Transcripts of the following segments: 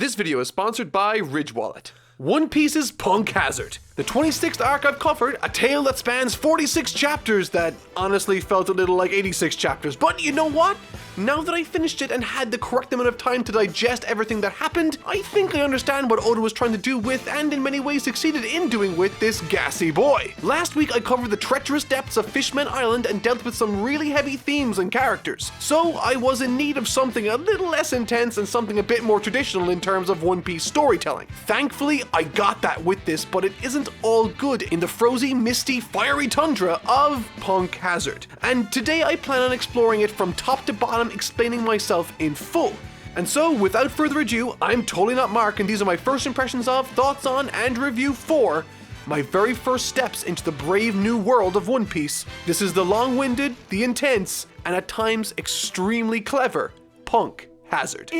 This video is sponsored by Ridge Wallet. One Piece's Punk Hazard. The 26th arc I've covered, a tale that spans 46 chapters that honestly felt a little like 86 chapters, but you know what? Now that I finished it and had the correct amount of time to digest everything that happened, I think I understand what Oda was trying to do with, and in many ways succeeded in doing with, this gassy boy. Last week I covered the treacherous depths of Fishman Island and dealt with some really heavy themes and characters, so I was in need of something a little less intense and something a bit more traditional in terms of One Piece storytelling. Thankfully, I got that with this, but it isn't all good in the frozy, misty, fiery tundra of Punk Hazard. And today I plan on exploring it from top to bottom, explaining myself in full. And so, without further ado, I'm totally not Mark, and these are my first impressions of, thoughts on, and review for my very first steps into the brave new world of One Piece. This is the long-winded, the intense, and at times extremely clever Punk Hazard.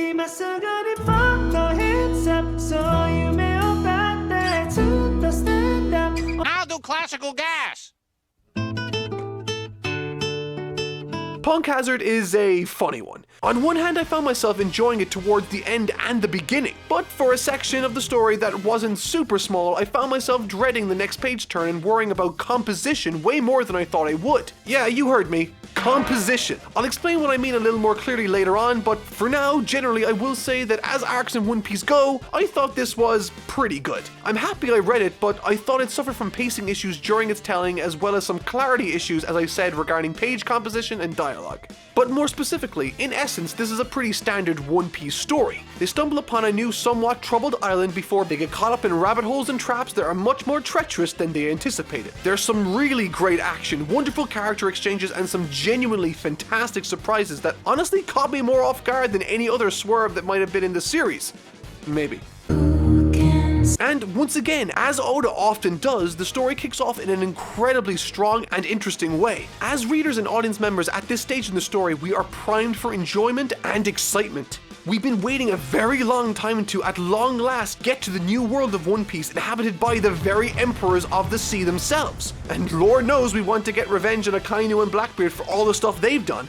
I'll do classical gas. Punk Hazard is a funny one. On one hand, I found myself enjoying it towards the end and the beginning, but for a section of the story that wasn't super small, I found myself dreading the next page turn and worrying about composition way more than I thought I would. Yeah, you heard me. Composition. I'll explain what I mean a little more clearly later on, but for now, generally I will say that as arcs in One Piece go, I thought this was pretty good. I'm happy I read it, but I thought it suffered from pacing issues during its telling, as well as some clarity issues, as I said, regarding page composition and dialogue. But more specifically, in essence, this is a pretty standard One Piece story. They stumble upon a new, somewhat troubled island before they get caught up in rabbit holes and traps that are much more treacherous than they anticipated. There's some really great action, wonderful character exchanges, and some genuinely fantastic surprises that honestly caught me more off guard than any other swerve that might have been in the series. Maybe. And once again, as Oda often does, the story kicks off in an incredibly strong and interesting way. As readers and audience members at this stage in the story, we are primed for enjoyment and excitement. We've been waiting a very long time to, at long last, get to the new world of One Piece inhabited by the very emperors of the sea themselves. And Lord knows we want to get revenge on Akainu and Blackbeard for all the stuff they've done.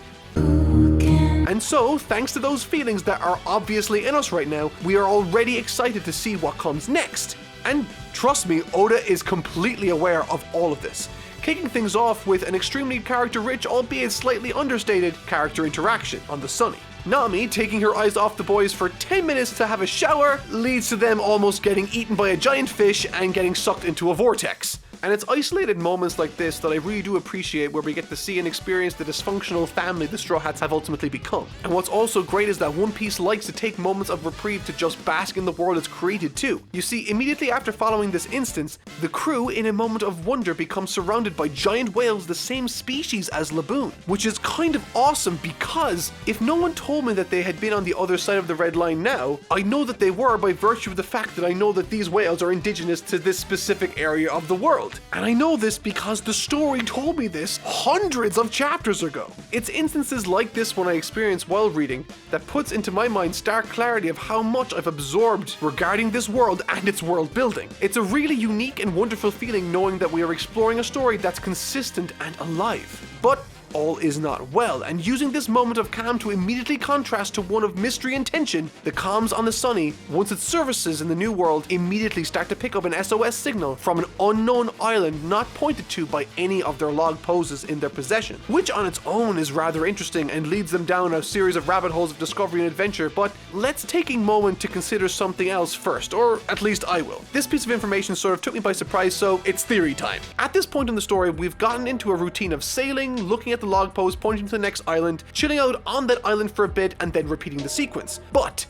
And so, thanks to those feelings that are obviously in us right now, we are already excited to see what comes next. And trust me, Oda is completely aware of all of this, kicking things off with an extremely character-rich, albeit slightly understated, character interaction on the Sunny. Nami taking her eyes off the boys for 10 minutes to have a shower leads to them almost getting eaten by a giant fish and getting sucked into a vortex. And it's isolated moments like this that I really do appreciate, where we get to see and experience the dysfunctional family the Straw Hats have ultimately become. And what's also great is that One Piece likes to take moments of reprieve to just bask in the world it's created too. You see, immediately after following this instance, the crew in a moment of wonder become surrounded by giant whales the same species as Laboon, which is kind of awesome because if no one told me that they had been on the other side of the red line now, I know that they were by virtue of the fact that I know that these whales are indigenous to this specific area of the world. And I know this because the story told me this hundreds of chapters ago. It's instances like this one I experience while reading that puts into my mind stark clarity of how much I've absorbed regarding this world and its world building. It's a really unique and wonderful feeling knowing that we are exploring a story that's consistent and alive. But all is not well, and using this moment of calm to immediately contrast to one of mystery and tension, the comms on the Sunny, once its services in the new world, immediately start to pick up an SOS signal from an unknown island not pointed to by any of their log poses in their possession, which on its own is rather interesting and leads them down a series of rabbit holes of discovery and adventure. But let's take a moment to consider something else first, or at least I will. This piece of information sort of took me by surprise, so it's theory time. At this point in the story, we've gotten into a routine of sailing, looking at the log post, pointing to the next island, chilling out on that island for a bit, and then repeating the sequence. But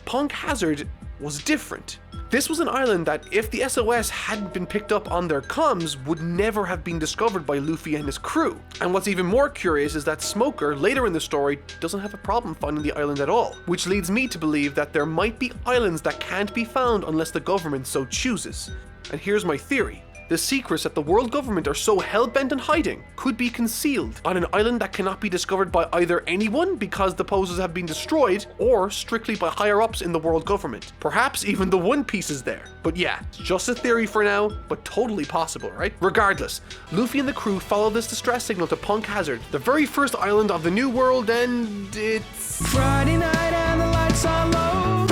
Punk Hazard was different. This was an island that, if the SOS hadn't been picked up on their comms, would never have been discovered by Luffy and his crew. And what's even more curious is that Smoker, later in the story, doesn't have a problem finding the island at all, which leads me to believe that there might be islands that can't be found unless the government so chooses. And here's my theory. The secrets that the world government are so hell-bent on hiding could be concealed on an island that cannot be discovered by either anyone because the poses have been destroyed, or strictly by higher-ups in the world government. Perhaps even the One Piece is there. But yeah, it's just a theory for now, but totally possible, right? Regardless, Luffy and the crew follow this distress signal to Punk Hazard, the very first island of the new world, and it's Friday night and the lights are low.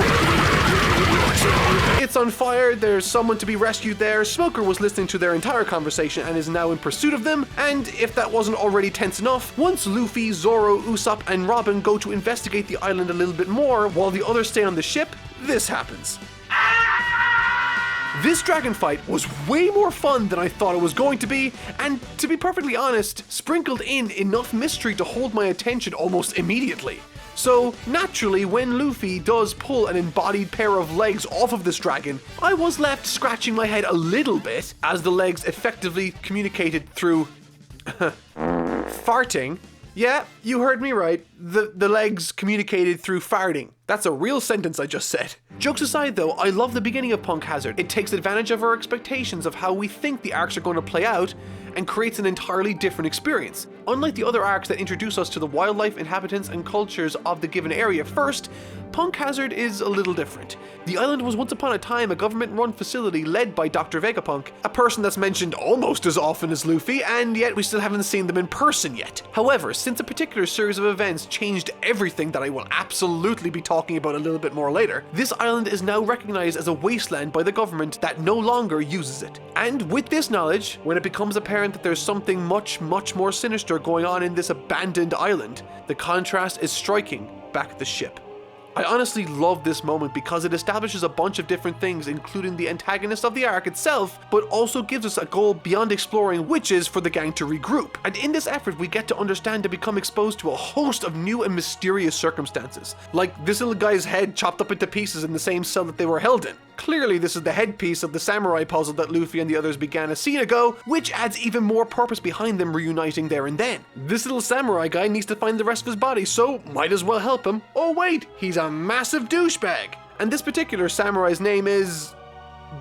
ship's on fire, there's someone to be rescued there, Smoker was listening to their entire conversation and is now in pursuit of them, and if that wasn't already tense enough, once Luffy, Zoro, Usopp, and Robin go to investigate the island a little bit more while the others stay on the ship, this happens. This dragon fight was way more fun than I thought it was going to be, and to be perfectly honest, sprinkled in enough mystery to hold my attention almost immediately. So naturally, when Luffy does pull an embodied pair of legs off of this dragon, I was left scratching my head a little bit as the legs effectively communicated through farting. Yeah, you heard me right. The legs communicated through farting. That's a real sentence I just said. Jokes aside though, I love the beginning of Punk Hazard. It takes advantage of our expectations of how we think the arcs are going to play out and creates an entirely different experience. Unlike the other arcs that introduce us to the wildlife, inhabitants, and cultures of the given area first, Punk Hazard is a little different. The island was once upon a time a government-run facility led by Dr. Vegapunk, a person that's mentioned almost as often as Luffy, and yet we still haven't seen them in person yet. However, since a particular series of events changed everything that I will absolutely be talking about a little bit more later, this island is now recognized as a wasteland by the government that no longer uses it. And with this knowledge, when it becomes apparent that there's something much more sinister going on in this abandoned island, the contrast is striking back at the ship. I honestly love this moment because it establishes a bunch of different things, including the antagonist of the arc itself, but also gives us a goal beyond exploring, which is for the gang to regroup. And in this effort, we get to understand and become exposed to a host of new and mysterious circumstances, like this little guy's head chopped up into pieces in the same cell that they were held in. Clearly, this is the headpiece of the samurai puzzle that Luffy and the others began a scene ago, which adds even more purpose behind them reuniting there and then. This little samurai guy needs to find the rest of his body, so might as well help him. Oh wait, he's a massive douchebag! And this particular samurai's name is...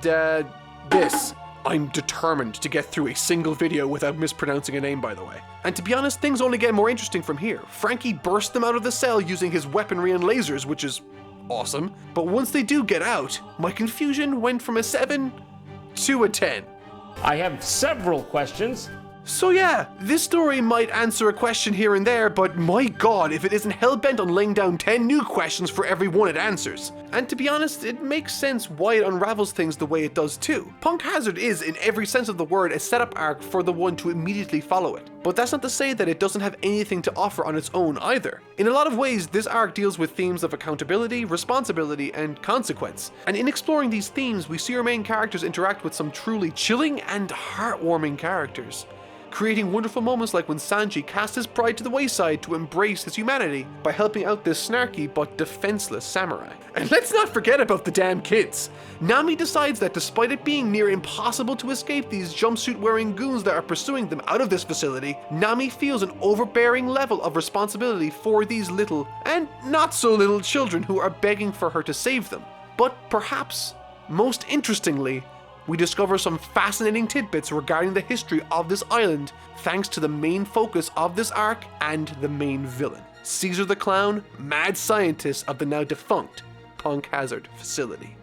this. I'm determined to get through a single video without mispronouncing a name, by the way. And to be honest, things only get more interesting from here. Frankie burst them out of the cell using his weaponry and lasers, which is awesome. But once they do get out, my confusion went from a 7 to a 10. I have several questions. So yeah, this story might answer a question here and there, but my god, if it isn't hell-bent on laying down 10 new questions for every one it answers. And to be honest, it makes sense why it unravels things the way it does too. Punk Hazard is, in every sense of the word, a setup arc for the one to immediately follow it. But that's not to say that it doesn't have anything to offer on its own either. In a lot of ways, this arc deals with themes of accountability, responsibility, and consequence. And in exploring these themes, we see our main characters interact with some truly chilling and heartwarming characters, creating wonderful moments like when Sanji cast his pride to the wayside to embrace his humanity by helping out this snarky but defenseless samurai. And let's not forget about the damn kids. Nami decides that despite it being near impossible to escape these jumpsuit-wearing goons that are pursuing them out of this facility, Nami feels an overbearing level of responsibility for these little and not so little children who are begging for her to save them. But perhaps, most interestingly, we discover some fascinating tidbits regarding the history of this island thanks to the main focus of this arc and the main villain, Caesar the Clown, mad scientist of the now defunct Punk Hazard facility.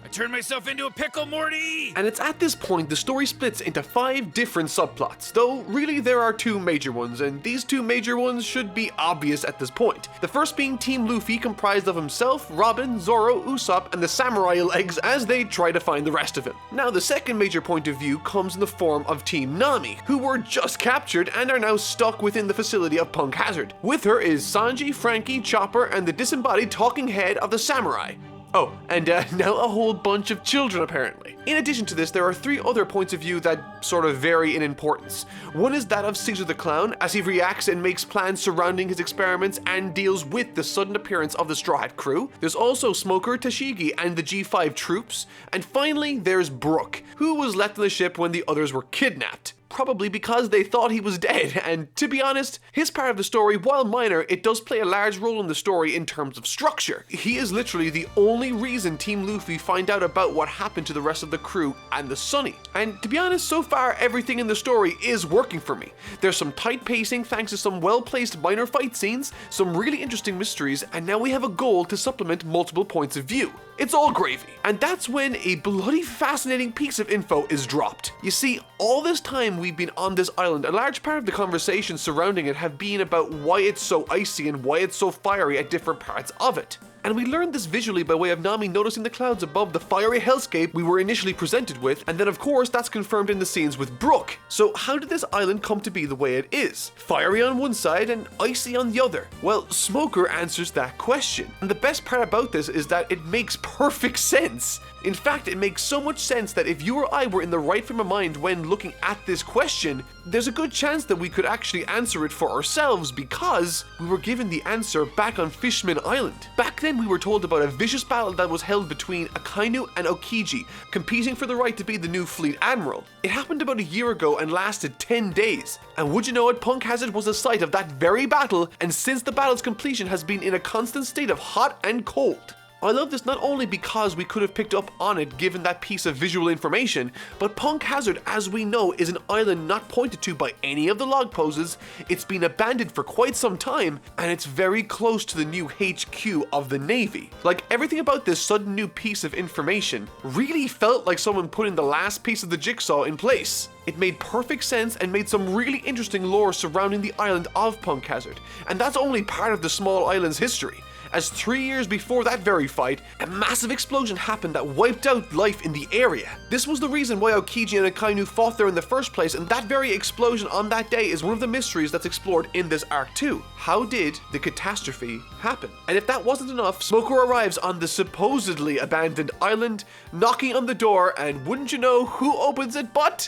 I turned myself into a pickle, Morty! And it's at this point the story splits into 5 different subplots, though really there are 2 major ones, and these 2 major ones should be obvious at this point. The first being Team Luffy, comprised of himself, Robin, Zoro, Usopp, and the samurai legs as they try to find the rest of him. Now the second major point of view comes in the form of Team Nami, who were just captured and are now stuck within the facility of Punk Hazard. With her is Sanji, Frankie, Chopper, and the disembodied talking head of the samurai. Oh, and now a whole bunch of children apparently. In addition to this, there are 3 other points of view that sort of vary in importance. One is that of Caesar the Clown, as he reacts and makes plans surrounding his experiments and deals with the sudden appearance of the Straw Hat crew. There's also Smoker, Tashigi, and the G5 troops. And finally, there's Brook, who was left on the ship when the others were kidnapped. Probably because they thought he was dead, and to be honest, his part of the story, while minor, it does play a large role in the story in terms of structure. He is literally the only reason Team Luffy find out about what happened to the rest of the crew and the Sunny. And to be honest, so far everything in the story is working for me. There's some tight pacing thanks to some well-placed minor fight scenes, some really interesting mysteries, and now we have a goal to supplement multiple points of view. It's all gravy. And that's when a bloody fascinating piece of info is dropped. You see, all this time we've been on this island, a large part of the conversations surrounding it have been about why it's so icy and why it's so fiery at different parts of it. And we learned this visually by way of Nami noticing the clouds above the fiery hellscape we were initially presented with, and then of course that's confirmed in the scenes with Brook. So how did this island come to be the way it is? Fiery on one side and icy on the other? Well, Smoker answers that question. And the best part about this is that it makes perfect sense. In fact, it makes so much sense that if you or I were in the right frame of mind when looking at this question, there's a good chance that we could actually answer it for ourselves because we were given the answer back on Fishman Island. Back then we were told about a vicious battle that was held between Akainu and Okiji, competing for the right to be the new fleet admiral. It happened about a year ago and lasted 10 days. And would you know it, Punk Hazard was the site of that very battle, and since the battle's completion has been in a constant state of hot and cold. I love this not only because we could have picked up on it given that piece of visual information, but Punk Hazard, as we know, is an island not pointed to by any of the log poses. It's been abandoned for quite some time, and it's very close to the new HQ of the Navy. Like, everything about this sudden new piece of information really felt like someone putting the last piece of the jigsaw in place. It made perfect sense and made some really interesting lore surrounding the island of Punk Hazard, and that's only part of the small island's history. As 3 years before that very fight, a massive explosion happened that wiped out life in the area. This was the reason why Okiji and Akainu fought there in the first place, and that very explosion on that day is one of the mysteries that's explored in this arc too. How did the catastrophe happen? And if that wasn't enough, Smoker arrives on the supposedly abandoned island, knocking on the door, and wouldn't you know who opens it but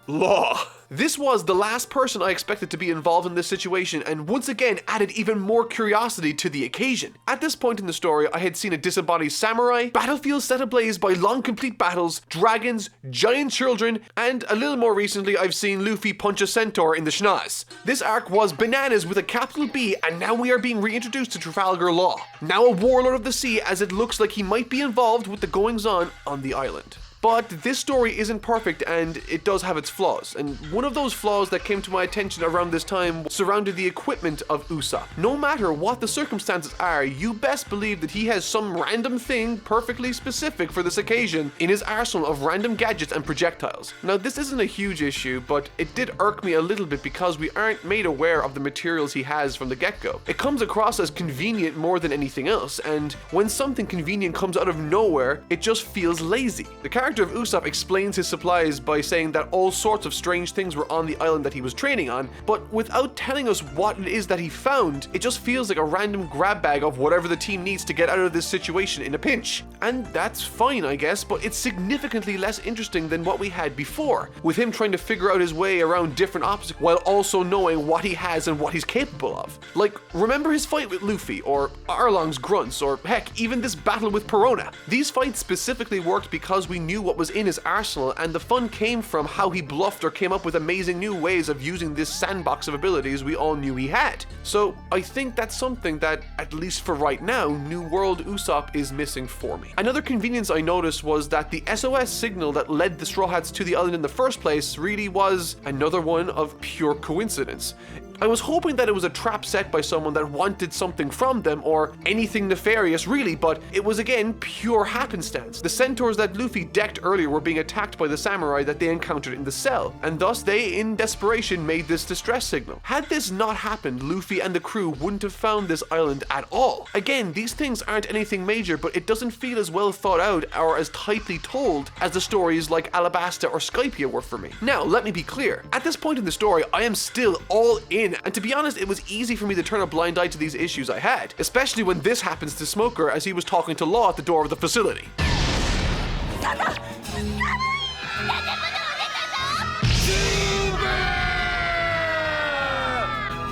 Law. This was the last person I expected to be involved in this situation, and once again added even more curiosity to the occasion. At this point in the story, I had seen a disembodied samurai, battlefields set ablaze by long complete battles, dragons, giant children, and a little more recently I've seen Luffy punch a centaur in the schnoz. This arc was bananas with a capital B, and now we are being reintroduced to Trafalgar Law, now a warlord of the sea, as it looks like he might be involved with the goings-on on the island. But this story isn't perfect, and it does have its flaws. And one of those flaws that came to my attention around this time surrounded the equipment of Usopp. No matter what the circumstances are, you best believe that he has some random thing perfectly specific for this occasion in his arsenal of random gadgets and projectiles. Now, this isn't a huge issue, but it did irk me a little bit because we aren't made aware of the materials he has from the get-go. It comes across as convenient more than anything else, and when something convenient comes out of nowhere, it just feels lazy. The character of Usopp explains his supplies by saying that all sorts of strange things were on the island that he was training on, but without telling us what it is that he found, it just feels like a random grab bag of whatever the team needs to get out of this situation in a pinch. And that's fine, I guess, but it's significantly less interesting than what we had before, with him trying to figure out his way around different obstacles while also knowing what he has and what he's capable of. Like, remember his fight with Luffy, or Arlong's grunts, or heck, even this battle with Perona. These fights specifically worked because we knew what was in his arsenal, and the fun came from how he bluffed or came up with amazing new ways of using this sandbox of abilities we all knew he had. So I think that's something that, at least for right now, New World Usopp is missing for me. Another convenience I noticed was that the SOS signal that led the Straw Hats to the island in the first place really was another one of pure coincidence. I was hoping that it was a trap set by someone that wanted something from them, or anything nefarious really, but it was again pure happenstance. The centaurs that Luffy decked earlier were being attacked by the samurai that they encountered in the cell, and thus they, in desperation, made this distress signal. Had this not happened, Luffy and the crew wouldn't have found this island at all. Again, these things aren't anything major, but it doesn't feel as well thought out or as tightly told as the stories like Alabasta or Skypiea were for me. Now, let me be clear. At this point in the story, I am still all in, and to be honest, it was easy for me to turn a blind eye to these issues I had, especially when this happens to Smoker as he was talking to Law at the door of the facility.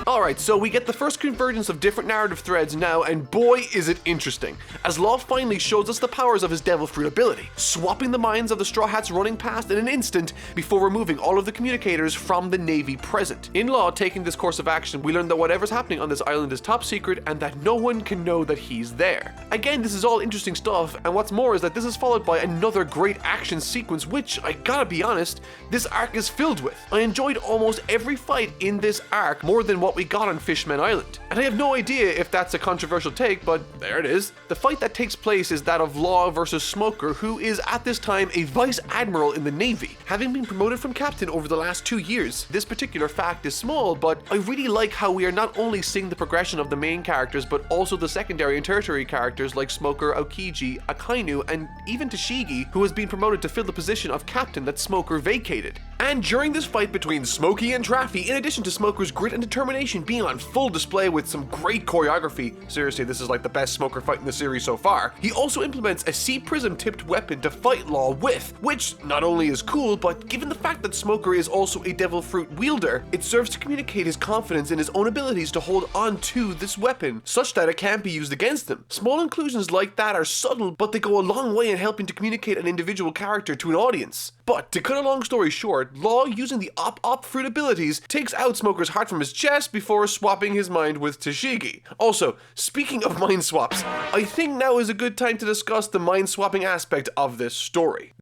Alright, so we get the first convergence of different narrative threads now, and boy is it interesting, as Law finally shows us the powers of his devil fruit ability, swapping the minds of the Straw Hats running past in an instant before removing all of the communicators from the Navy present. In Law taking this course of action, we learn that whatever's happening on this island is top secret and that no one can know that he's there. Again, this is all interesting stuff, and what's more is that this is followed by another great action sequence which, I gotta be honest, this arc is filled with. I enjoyed almost every fight in this arc more than what we we got on Fishman Island. And I have no idea if that's a controversial take, but there it is. The fight that takes place is that of Law versus Smoker, who is at this time a vice admiral in the Navy, having been promoted from captain over the last 2 years. This particular fact is small, but I really like how we are not only seeing the progression of the main characters, but also the secondary and tertiary characters like Smoker, Aokiji, Akainu, and even Tashigi, who has been promoted to fill the position of captain that Smoker vacated. And during this fight between Smokey and Traffy, in addition to Smoker's grit and determination being on full display with some great choreography, seriously, this is like the best Smoker fight in the series so far, he also implements a sea prism tipped weapon to fight Law with, which not only is cool, but given the fact that Smoker is also a devil fruit wielder, it serves to communicate his confidence in his own abilities to hold on to this weapon, such that it can't be used against him. Small inclusions like that are subtle, but they go a long way in helping to communicate an individual character to an audience. But to cut a long story short, Law, using the op fruit abilities, takes out Smoker's heart from his chest before swapping his mind with Tashigi. Also, speaking of mind swaps, I think now is a good time to discuss the mind swapping aspect of this story.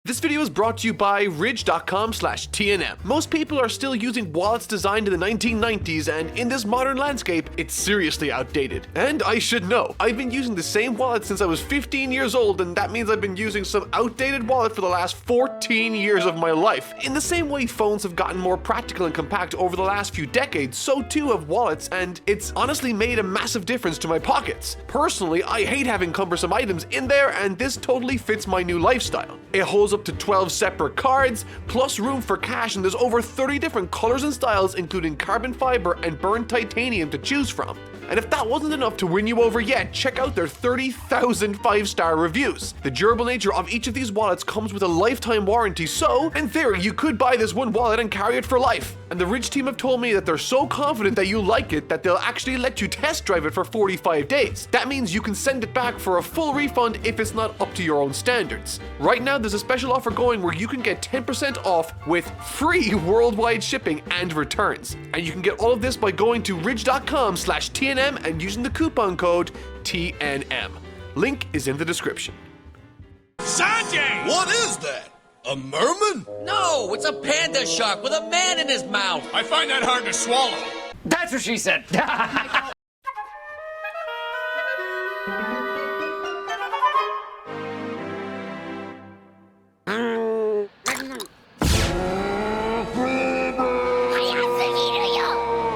This video is brought to you by ridge.com/TNM. Most people are still using wallets designed in the 1990s, and in this modern landscape, it's seriously outdated. And I should know, I've been using the same wallet since I was 15 years old, and that means I've been using some outdated wallet for the last 14 years of my life. In the same way phones have gotten more practical and compact over the last few decades, so too have wallets, and it's honestly made a massive difference to my pockets. Personally, I hate having cumbersome items in there, and this totally fits my new lifestyle. It holds up to 12 separate cards, plus room for cash, and there's over 30 different colors and styles, including carbon fiber and burnt titanium to choose from. And if that wasn't enough to win you over yet, check out their 30,000 5-star reviews. The durable nature of each of these wallets comes with a lifetime warranty, so in theory you could buy this one wallet and carry it for life. And the Ridge team have told me that they're so confident that you like it that they'll actually let you test drive it for 45 days. That means you can send it back for a full refund if it's not up to your own standards. Right now there's a special offer going where you can get 10% off with free worldwide shipping and returns. And you can get all of this by going to ridge.com/TNM and using the coupon code TNM. Link is in the description. Sanjay! What is that? A merman? No, it's a panda shark with a man in his mouth. I find that hard to swallow. That's what she said.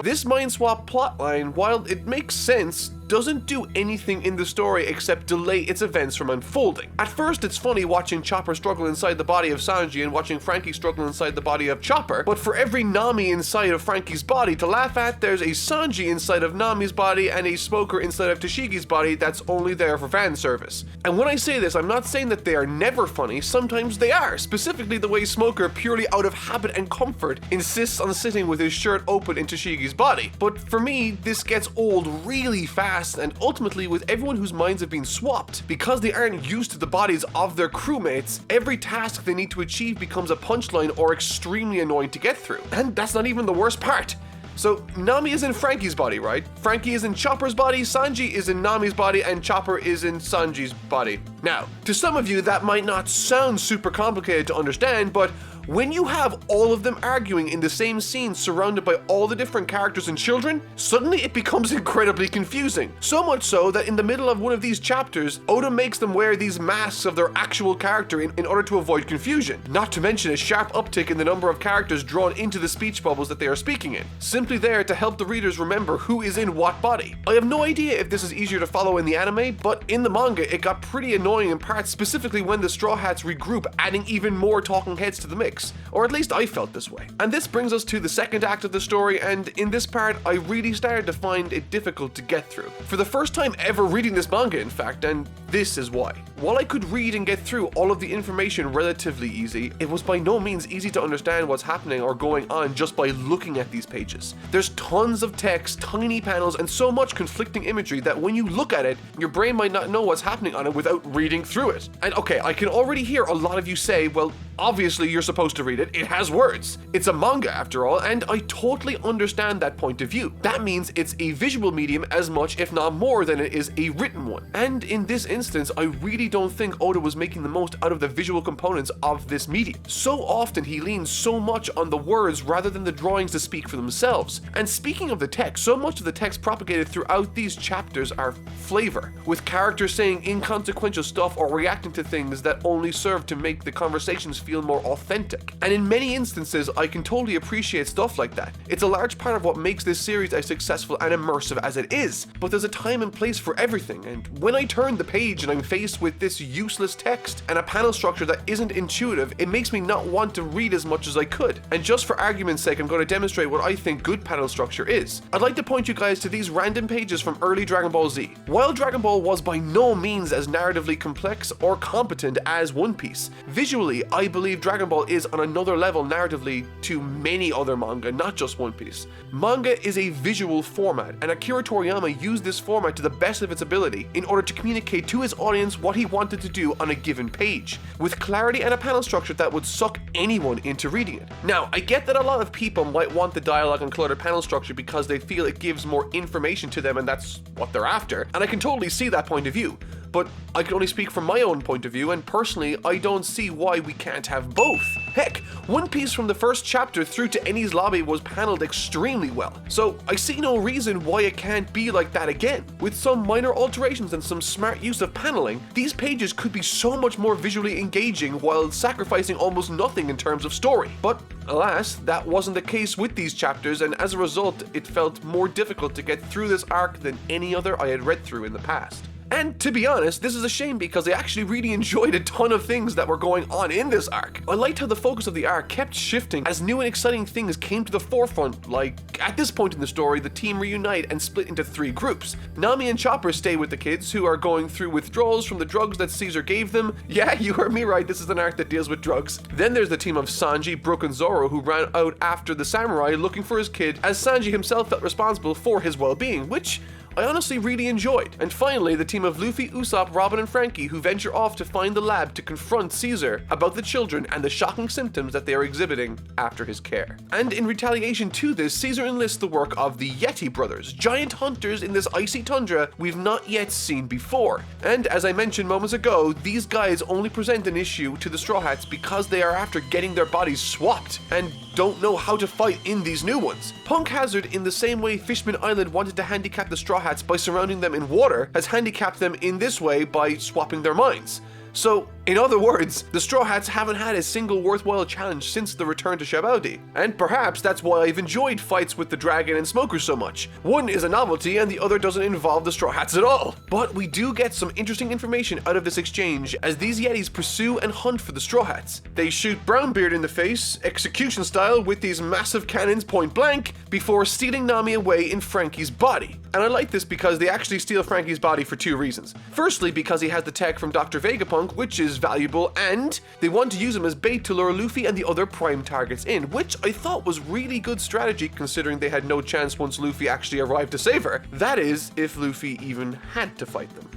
This mind swap plotline, while it makes sense, doesn't do anything in the story except delay its events from unfolding. At first, it's funny watching Chopper struggle inside the body of Sanji and watching Frankie struggle inside the body of Chopper, but for every Nami inside of Frankie's body to laugh at, there's a Sanji inside of Nami's body and a Smoker inside of Tashigi's body that's only there for fan service. And when I say this, I'm not saying that they are never funny, sometimes they are, specifically the way Smoker, purely out of habit and comfort, insists on sitting with his shirt open in Tashigi's body. But for me, this gets old really fast, and ultimately with everyone whose minds have been swapped, because they aren't used to the bodies of their crewmates, every task they need to achieve becomes a punchline or extremely annoying to get through. And that's not even the worst part. So Nami is in Frankie's body, right? Frankie is in Chopper's body, Sanji is in Nami's body, and Chopper is in Sanji's body. Now, to some of you that might not sound super complicated to understand, but when you have all of them arguing in the same scene surrounded by all the different characters and children, suddenly it becomes incredibly confusing. So much so that in the middle of one of these chapters, Oda makes them wear these masks of their actual character in order to avoid confusion. Not to mention a sharp uptick in the number of characters drawn into the speech bubbles that they are speaking in, simply there to help the readers remember who is in what body. I have no idea if this is easier to follow in the anime, but in the manga it got pretty annoying in parts, specifically when the Straw Hats regroup, adding even more talking heads to the mix. Or at least I felt this way. And this brings us to the second act of the story, and in this part I really started to find it difficult to get through. For the first time ever reading this manga, in fact, and this is why. While I could read and get through all of the information relatively easy, it was by no means easy to understand what's happening or going on just by looking at these pages. There's tons of text, tiny panels, and so much conflicting imagery that when you look at it, your brain might not know what's happening on it without reading through it. And okay, I can already hear a lot of you say, well, obviously you're supposed to read it. It has words. It's a manga after all, and I totally understand that point of view. That means it's a visual medium as much, if not more, than it is a written one. And in this instance, I really don't think Oda was making the most out of the visual components of this medium. So often he leans so much on the words rather than the drawings to speak for themselves. And speaking of the text, so much of the text propagated throughout these chapters are flavor, with characters saying inconsequential stuff or reacting to things that only serve to make the conversations feel more authentic. And in many instances, I can totally appreciate stuff like that. It's a large part of what makes this series as successful and immersive as it is, but there's a time and place for everything, and when I turn the page and I'm faced with this useless text and a panel structure that isn't intuitive, it makes me not want to read as much as I could. And just for argument's sake, I'm going to demonstrate what I think good panel structure is. I'd like to point you guys to these random pages from early Dragon Ball Z. While Dragon Ball was by no means as narratively complex or competent as One Piece, visually, I believe Dragon Ball is on another level narratively to many other manga, not just One Piece. Manga is a visual format, and Akira Toriyama used this format to the best of its ability in order to communicate to his audience what he wanted to do on a given page, with clarity and a panel structure that would suck anyone into reading it. Now, I get that a lot of people might want the dialogue and cluttered panel structure because they feel it gives more information to them and that's what they're after, and I can totally see that point of view. But I can only speak from my own point of view, and personally, I don't see why we can't have both. Heck, One Piece from the first chapter through to Enies lobby was paneled extremely well, so I see no reason why it can't be like that again. With some minor alterations and some smart use of paneling, these pages could be so much more visually engaging while sacrificing almost nothing in terms of story. But alas, that wasn't the case with these chapters, and as a result, it felt more difficult to get through this arc than any other I had read through in the past. And to be honest, this is a shame because I actually really enjoyed a ton of things that were going on in this arc. I liked how the focus of the arc kept shifting as new and exciting things came to the forefront, like at this point in the story, the team reunite and split into 3 groups. Nami and Chopper stay with the kids who are going through withdrawals from the drugs that Caesar gave them. Yeah, you heard me right, this is an arc that deals with drugs. Then there's the team of Sanji, Brook, and Zoro who ran out after the samurai looking for his kid, as Sanji himself felt responsible for his well-being, which I honestly really enjoyed. And finally, the team of Luffy, Usopp, Robin, and Frankie who venture off to find the lab to confront Caesar about the children and the shocking symptoms that they are exhibiting after his care. And in retaliation to this, Caesar enlists the work of the Yeti brothers, giant hunters in this icy tundra we've not yet seen before. And as I mentioned moments ago, these guys only present an issue to the Straw Hats because they are after getting their bodies swapped and don't know how to fight in these new ones. Punk Hazard, in the same way Fishman Island wanted to handicap the Straw Hats by surrounding them in water, has handicapped them in this way by swapping their minds. So, in other words, the Straw Hats haven't had a single worthwhile challenge since the return to Sabaody. And perhaps that's why I've enjoyed fights with the Dragon and Smoker so much. One is a novelty and the other doesn't involve the Straw Hats at all. But we do get some interesting information out of this exchange as these Yetis pursue and hunt for the Straw Hats. They shoot Brownbeard in the face, execution style with these massive cannons point blank, before stealing Nami away in Frankie's body. And I like this because they actually steal Frankie's body for 2 reasons. Firstly, because he has the tech from Dr. Vegapunk, which is valuable, and they want to use him as bait to lure Luffy and the other prime targets in, which I thought was really good strategy considering they had no chance once Luffy actually arrived to save her. That is, if Luffy even had to fight them.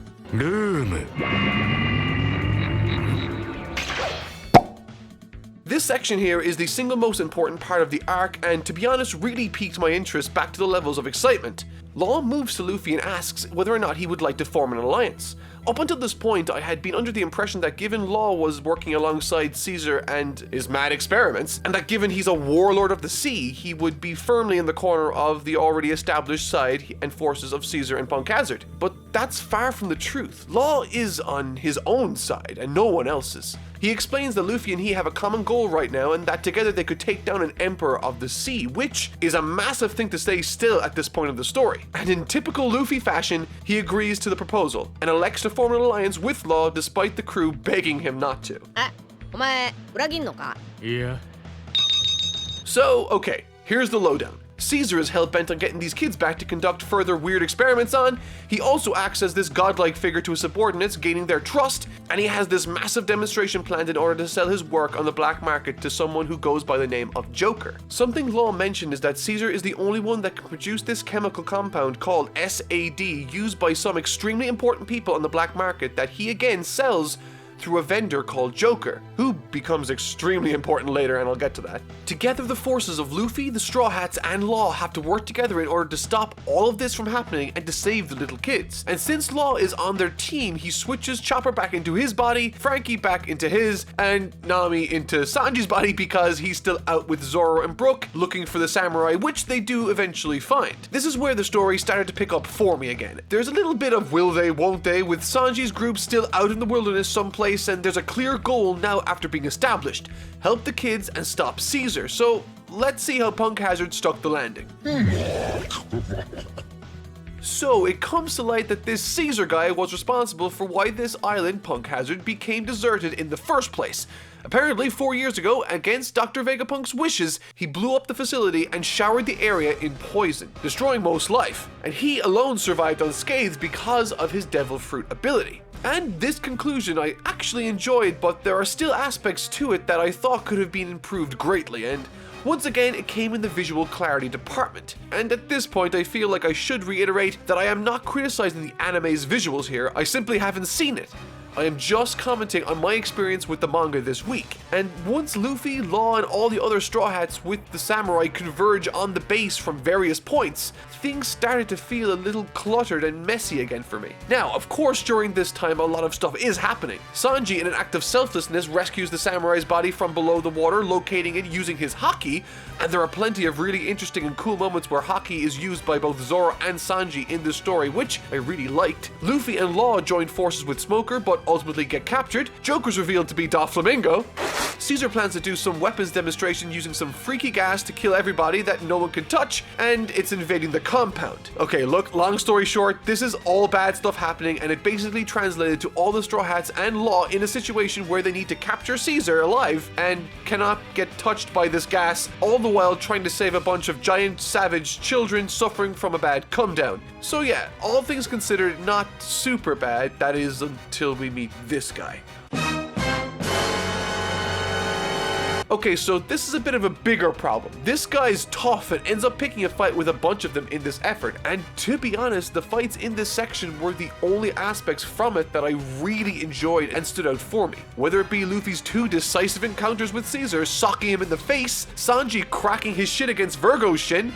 This section here is the single most important part of the arc and, to be honest, really piqued my interest back to the levels of excitement. Law moves to Luffy and asks whether or not he would like to form an alliance. Up until this point, I had been under the impression that given Law was working alongside Caesar and his mad experiments, and that given he's a warlord of the sea, he would be firmly in the corner of the already established side and forces of Caesar and Punk Hazard. But that's far from the truth. Law is on his own side and no one else's. He explains that Luffy and he have a common goal right now and that together they could take down an emperor of the sea, which is a massive thing to say still at this point of the story. And in typical Luffy fashion, he agrees to the proposal and elects to form an alliance with Law despite the crew begging him not to. So, okay, here's the lowdown. Caesar is hell-bent on getting these kids back to conduct further weird experiments on. He also acts as this godlike figure to his subordinates, gaining their trust, and he has this massive demonstration planned in order to sell his work on the black market to someone who goes by the name of Joker. Something Law mentioned is that Caesar is the only one that can produce this chemical compound called SAD, used by some extremely important people on the black market that he again sells through a vendor called Joker, who becomes extremely important later, and I'll get to that. Together, the forces of Luffy, the Straw Hats, and Law have to work together in order to stop all of this from happening and to save the little kids. And since Law is on their team, he switches Chopper back into his body, Frankie back into his, and Nami into Sanji's body because he's still out with Zoro and Brook looking for the samurai, which they do eventually find. This is where the story started to pick up for me again. There's a little bit of will they, won't they, with Sanji's group still out in the wilderness someplace, and there's a clear goal now after being established: help the kids and stop Caesar. So let's see how Punk Hazard stuck the landing. So it comes to light that this Caesar guy was responsible for why this island, Punk Hazard, became deserted in the first place. Apparently, 4 years ago, against Dr. Vegapunk's wishes, he blew up the facility and showered the area in poison, destroying most life. And he alone survived unscathed because of his devil fruit ability. And this conclusion I actually enjoyed, but there are still aspects to it that I thought could have been improved greatly, and once again, it came in the visual clarity department. And at this point, I feel like I should reiterate that I am not criticizing the anime's visuals here, I simply haven't seen it. I am just commenting on my experience with the manga this week. And once Luffy, Law, and all the other Straw Hats with the samurai converge on the base from various points, things started to feel a little cluttered and messy again for me. Now, of course, during this time, a lot of stuff is happening. Sanji, in an act of selflessness, rescues the samurai's body from below the water, locating it using his haki, and there are plenty of really interesting and cool moments where haki is used by both Zoro and Sanji in this story, which I really liked. Luffy and Law join forces with Smoker, but ultimately get captured. Joker's revealed to be Doflamingo. Caesar plans to do some weapons demonstration using some freaky gas to kill everybody that no one can touch, and it's invading the compound. Okay, look, long story short, this is all bad stuff happening, and it basically translated to all the Straw Hats and Law in a situation where they need to capture Caesar alive and cannot get touched by this gas, all the while trying to save a bunch of giant savage children suffering from a bad come down. So yeah, all things considered, not super bad, that is until we meet this guy. Okay, so this is a bit of a bigger problem. This guy's tough and ends up picking a fight with a bunch of them in this effort, and to be honest, the fights in this section were the only aspects from it that I really enjoyed and stood out for me. Whether it be Luffy's 2 decisive encounters with Caesar, socking him in the face, Sanji cracking his shit against Virgo's shin,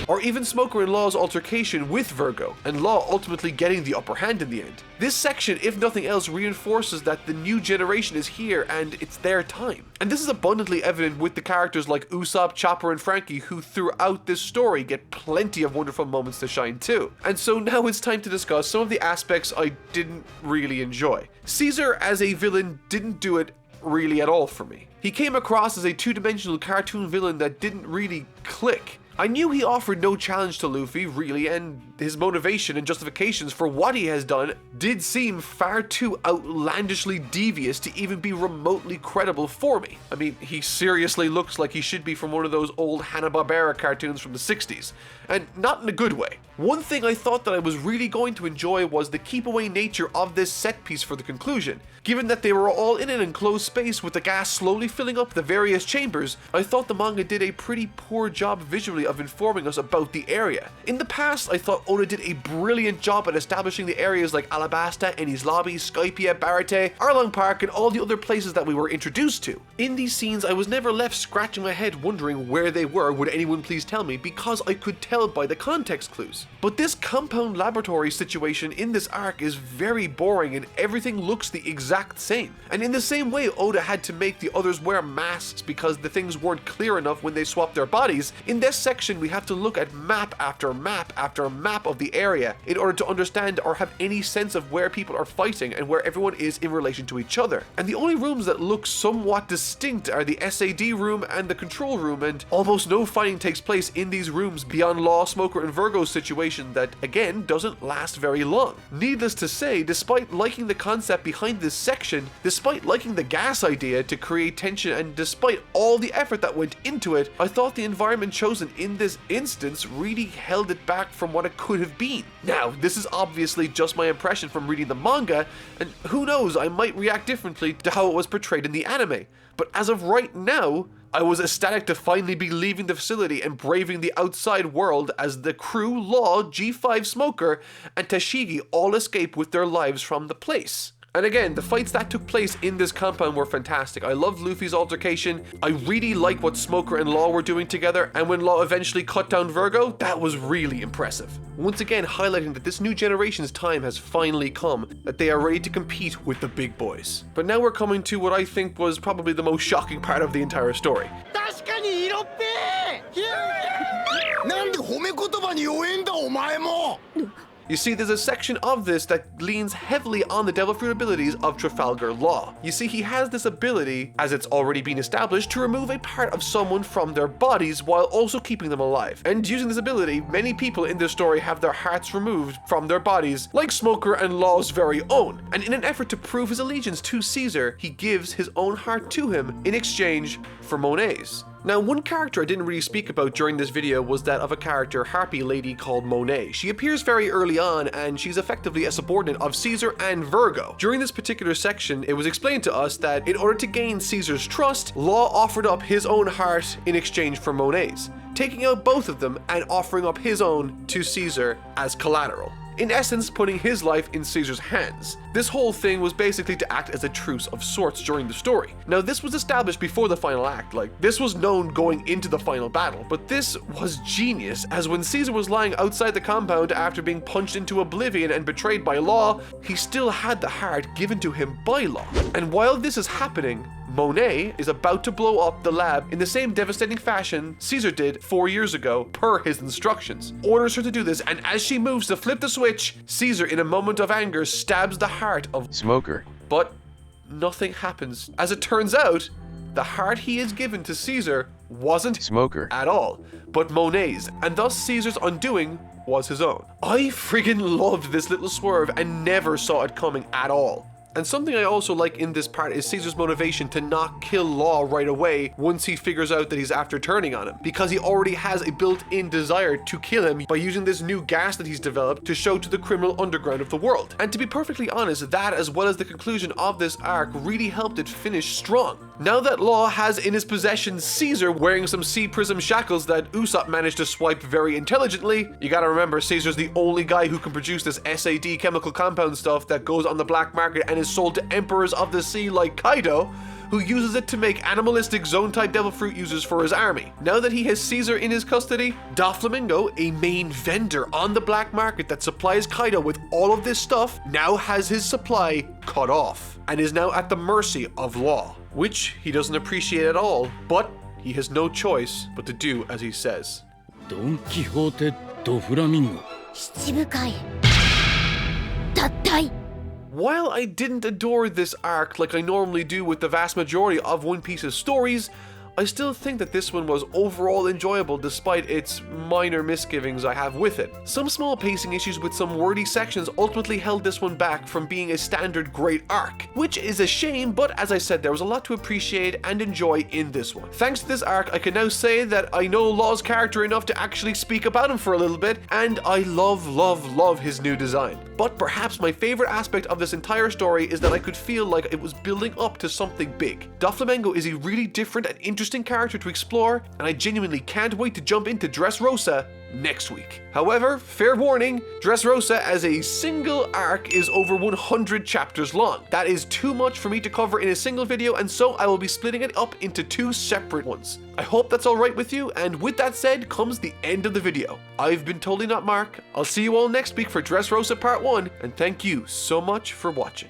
or even Smoker and Law's altercation with Virgo, and Law ultimately getting the upper hand in the end. This section, if nothing else, reinforces that the new generation is here and it's their time. And this is abundantly evident with the characters like Usopp, Chopper, and Frankie, who throughout this story get plenty of wonderful moments to shine too. And so now it's time to discuss some of the aspects I didn't really enjoy. Caesar as a villain didn't do it really at all for me. He came across as a two-dimensional cartoon villain that didn't really click. I knew he offered no challenge to Luffy, really, and his motivation and justifications for what he has done did seem far too outlandishly devious to even be remotely credible for me. I mean, he seriously looks like he should be from one of those old Hanna-Barbera cartoons from the 60s, and not in a good way. One thing I thought that I was really going to enjoy was the keep-away nature of this set piece for the conclusion. Given that they were all in an enclosed space with the gas slowly filling up the various chambers, I thought the manga did a pretty poor job visually of informing us about the area. In the past, I thought Oda did a brilliant job at establishing the areas like Alabasta, Enies Lobby, Skypiea, Baratie, Arlong Park, and all the other places that we were introduced to. In these scenes, I was never left scratching my head wondering where they were, would anyone please tell me, because I could tell by the context clues. But this compound laboratory situation in this arc is very boring and everything looks the exact same. And in the same way Oda had to make the others wear masks because the things weren't clear enough when they swapped their bodies, in this section we have to look at map after map after map of the area in order to understand or have any sense of where people are fighting and where everyone is in relation to each other. And the only rooms that look somewhat distinct are the SAD room and the control room, and almost no fighting takes place in these rooms beyond Law, Smoker, and Virgo's situation that, again, doesn't last very long. Needless to say, despite liking the concept behind this section, despite liking the gas idea to create tension, and despite all the effort that went into it, I thought the environment chosen in this instance really held it back from what it could have been. Now, this is obviously just my impression from reading the manga, and who knows, I might react differently to how it was portrayed in the anime. But as of right now, I was ecstatic to finally be leaving the facility and braving the outside world as the crew, Law, G5 Smoker, and Tashigi all escape with their lives from the place. And again, the fights that took place in this compound were fantastic. I loved Luffy's altercation. I really liked what Smoker and Law were doing together, and when Law eventually cut down Virgo, that was really impressive. Once again highlighting that this new generation's time has finally come, that they are ready to compete with the big boys. But now we're coming to what I think was probably the most shocking part of the entire story. You see, there's a section of this that leans heavily on the devil fruit abilities of Trafalgar Law. You see, he has this ability, as it's already been established, to remove a part of someone from their bodies while also keeping them alive. And using this ability, many people in this story have their hearts removed from their bodies, like Smoker and Law's very own. And in an effort to prove his allegiance to Caesar, he gives his own heart to him in exchange for Monet's. Now, one character I didn't really speak about during this video was that of a character, Harpy Lady, called Monet. She appears very early on, and she's effectively a subordinate of Caesar and Virgo. During this particular section, it was explained to us that in order to gain Caesar's trust, Law offered up his own heart in exchange for Monet's, taking out both of them and offering up his own to Caesar as collateral. In essence, putting his life in Caesar's hands. This whole thing was basically to act as a truce of sorts during the story. Now, this was established before the final act, this was known going into the final battle, but this was genius, as when Caesar was lying outside the compound after being punched into oblivion and betrayed by Law, he still had the heart given to him by Law. And while this is happening, Monet is about to blow up the lab in the same devastating fashion Caesar did 4 years ago per his instructions. Orders her to do this, and as she moves to flip the switch, Caesar in a moment of anger stabs the heart of Smoker. But nothing happens. As it turns out, the heart he is given to Caesar wasn't Smoker at all, but Monet's, and thus Caesar's undoing was his own. I friggin' loved this little swerve and never saw it coming at all. And something I also like in this part is Caesar's motivation to not kill Law right away once he figures out that he's after turning on him, because he already has a built-in desire to kill him by using this new gas that he's developed to show to the criminal underground of the world. And to be perfectly honest, that as well as the conclusion of this arc really helped it finish strong. Now that Law has in his possession Caesar wearing some sea prism shackles that Usopp managed to swipe very intelligently, you gotta remember Caesar's the only guy who can produce this SAD chemical compound stuff that goes on the black market and is sold to emperors of the sea like Kaido, who uses it to make animalistic zone-type devil fruit users for his army. Now that he has Caesar in his custody, Doflamingo, a main vendor on the black market that supplies Kaido with all of this stuff, now has his supply cut off and is now at the mercy of Law, which he doesn't appreciate at all, but he has no choice but to do as he says. Don Quixote to Flamingo. 七深い。たったい。 While I didn't adore this arc like I normally do with the vast majority of One Piece's stories, I still think that this one was overall enjoyable despite its minor misgivings I have with it. Some small pacing issues with some wordy sections ultimately held this one back from being a standard great arc, which is a shame, but as I said, there was a lot to appreciate and enjoy in this one. Thanks to this arc, I can now say that I know Law's character enough to actually speak about him for a little bit, and I love his new design. But perhaps my favorite aspect of this entire story is that I could feel like it was building up to something big. Doflamingo is a really different and interesting character to explore, and I genuinely can't wait to jump into Dressrosa next week. However, fair warning, Dressrosa as a single arc is over 100 chapters long. That is too much for me to cover in a single video, and so I will be splitting it up into 2 separate ones. I hope that's alright with you, and with that said comes the end of the video. I've been Totally Not Mark. I'll see you all next week for Dressrosa Part 1, and thank you so much for watching.